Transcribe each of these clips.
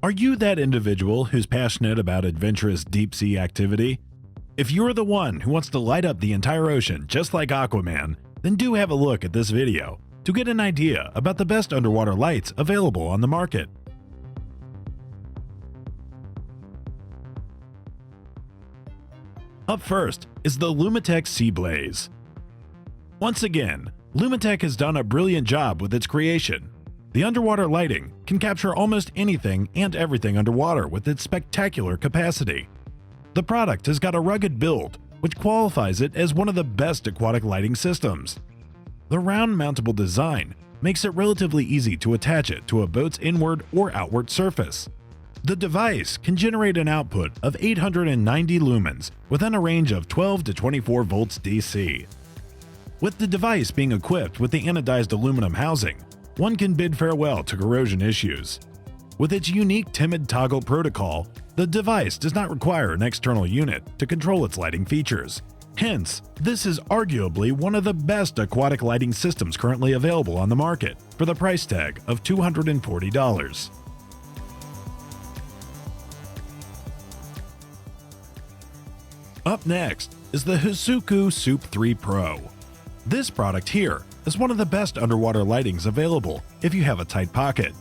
Are you that individual who's passionate about adventurous deep-sea activity? If you're the one who wants to light up the entire ocean just like Aquaman, then do have a look at this video to get an idea about the best underwater lights available on the market. Up first is the Lumitec SeaBlaze. Once again, Lumitec has done a brilliant job with its creation. The underwater lighting can capture almost anything and everything underwater with its spectacular capacity. The product has got a rugged build, which qualifies it as one of the best aquatic lighting systems. The round mountable design makes it relatively easy to attach it to a boat's inward or outward surface. The device can generate an output of 890 lumens within a range of 12 to 24 volts DC. With the device being equipped with the anodized aluminum housing, one can bid farewell to corrosion issues. With its unique timid toggle protocol, the device does not require an external unit to control its lighting features. Hence, this is arguably one of the best aquatic lighting systems currently available on the market for the price tag of $240. Up next is the HUSUKU Soup 3 Pro. This product here is one of the best underwater lightings available if you have a tight pocket.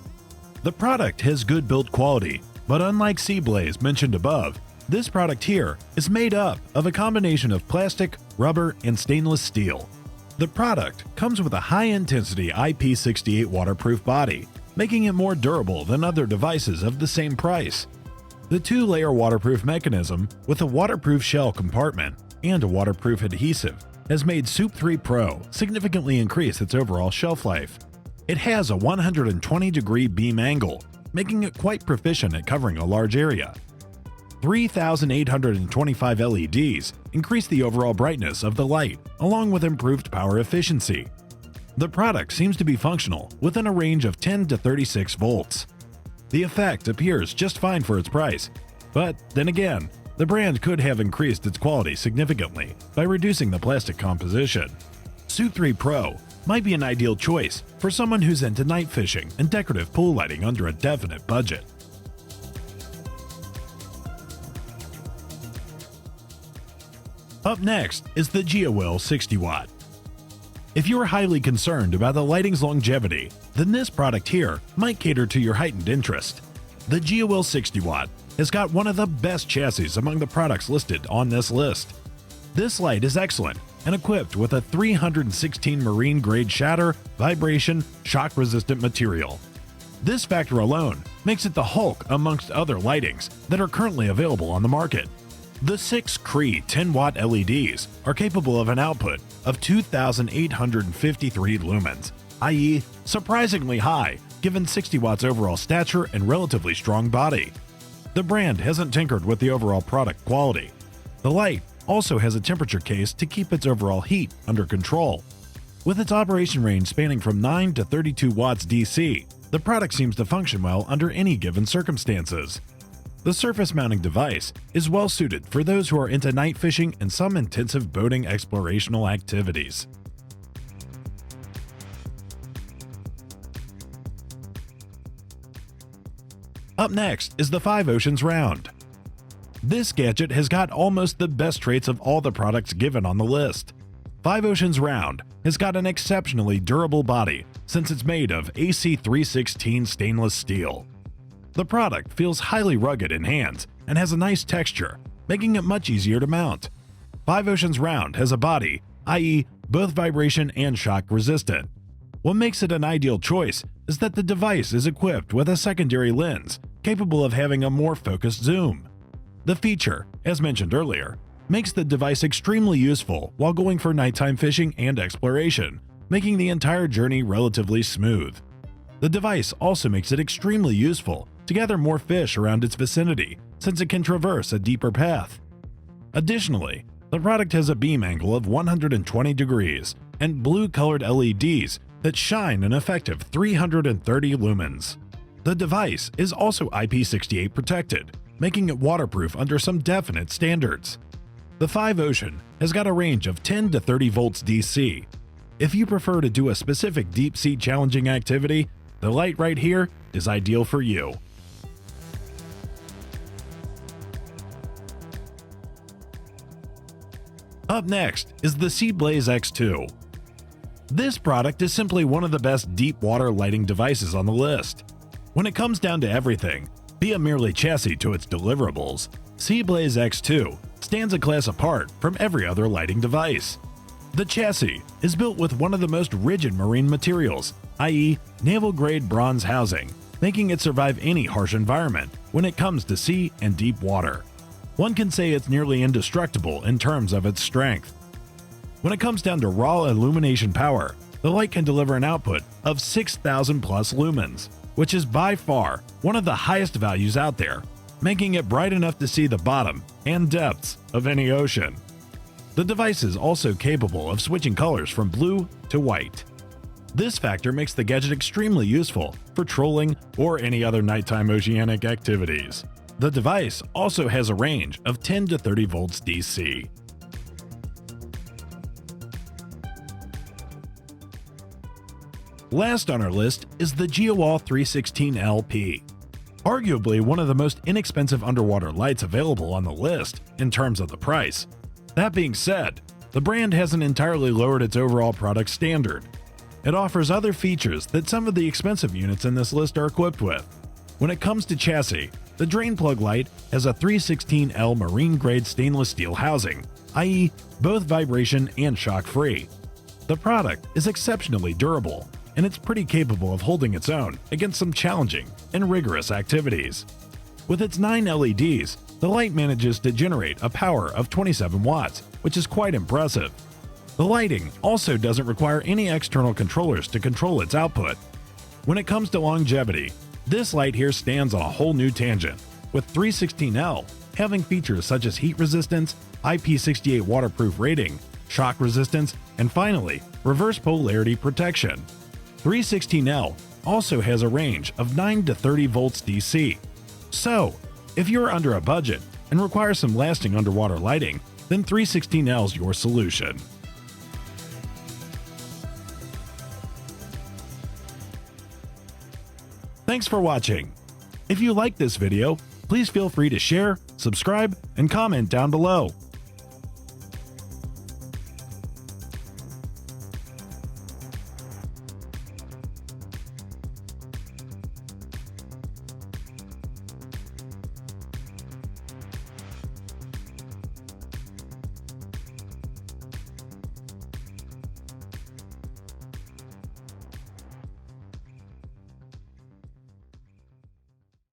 The product has good build quality, but unlike SeaBlaze mentioned above, this product here is made up of a combination of plastic, rubber, and stainless steel. The product comes with a high-intensity IP68 waterproof body, making it more durable than other devices of the same price. The two-layer waterproof mechanism with a waterproof shell compartment and a waterproof adhesive has made Soup 3 Pro significantly increase its overall shelf life. It has a 120-degree beam angle, making it quite proficient at covering a large area. 3,825 LEDs increase the overall brightness of the light, along with improved power efficiency. The product seems to be functional within a range of 10 to 36 volts. The effect appears just fine for its price, but then again, the brand could have increased its quality significantly by reducing the plastic composition. Soup 3 Pro might be an ideal choice for someone who's into night fishing and decorative pool lighting under a definite budget. Up next is the Jiawill 60 watt. If you are highly concerned about the lighting's longevity, then this product here might cater to your heightened interest. The Jiawill 60 watt has got one of the best chassis among the products listed on this list. This light is excellent and equipped with a 316 marine-grade shatter, vibration, shock-resistant material. This factor alone makes it the Hulk amongst other lightings that are currently available on the market. The 6 Cree 10-watt LEDs are capable of an output of 2,853 lumens, i.e. surprisingly high given 60 watts overall stature and relatively strong body. The brand hasn't tinkered with the overall product quality. The light also has a temperature case to keep its overall heat under control. With its operation range spanning from 9 to 32 watts DC, the product seems to function well under any given circumstances. The surface mounting device is well suited for those who are into night fishing and some intensive boating explorational activities. Up next is the 5 Oceans Round. This gadget has got almost the best traits of all the products given on the list. 5 Oceans Round has got an exceptionally durable body since it's made of AC316 stainless steel. The product feels highly rugged in hands and has a nice texture, making it much easier to mount. 5 Oceans Round has a body, i.e. both vibration and shock resistant. What makes it an ideal choice is that the device is equipped with a secondary lens capable of having a more focused zoom. The feature, as mentioned earlier, makes the device extremely useful while going for nighttime fishing and exploration, making the entire journey relatively smooth. The device also makes it extremely useful to gather more fish around its vicinity since it can traverse a deeper path. Additionally, the product has a beam angle of 120 degrees and blue-colored LEDs that shine an effective 330 lumens. The device is also IP68 protected, making it waterproof under some definite standards. The 5 Ocean has got a range of 10 to 30 volts DC. If you prefer to do a specific deep-sea challenging activity, the light right here is ideal for you. Up next is the SeaBlaze X2. This product is simply one of the best deep water lighting devices on the list. When it comes down to everything, be it merely chassis to its deliverables, SeaBlaze X2 stands a class apart from every other lighting device. The chassis is built with one of the most rigid marine materials, i.e. naval-grade bronze housing, making it survive any harsh environment when it comes to sea and deep water. One can say it's nearly indestructible in terms of its strength. When it comes down to raw illumination power, the light can deliver an output of 6,000 plus lumens, which is by far one of the highest values out there, making it bright enough to see the bottom and depths of any ocean. The device is also capable of switching colors from blue to white. This factor makes the gadget extremely useful for trolling or any other nighttime oceanic activities. The device also has a range of 10 to 30 volts DC. Last on our list is the Jiawill 316LP. Arguably one of the most inexpensive underwater lights available on the list in terms of the price. That being said, the brand hasn't entirely lowered its overall product standard. It offers other features that some of the expensive units in this list are equipped with. When it comes to chassis, the drain plug light has a 316L marine-grade stainless steel housing, i.e. both vibration and shock-free. The product is exceptionally durable, and it's pretty capable of holding its own against some challenging and rigorous activities. With its 9 LEDs, the light manages to generate a power of 27 watts, which is quite impressive. The lighting also doesn't require any external controllers to control its output. When it comes to longevity, this light here stands on a whole new tangent, with 316L having features such as heat resistance, IP68 waterproof rating, shock resistance, and finally, reverse polarity protection. 316L also has a range of 9 to 30 volts DC. So, if you're under a budget and require some lasting underwater lighting, then 316L is your solution. Thanks for watching. If you liked this video, please feel free to share, subscribe, and comment down below.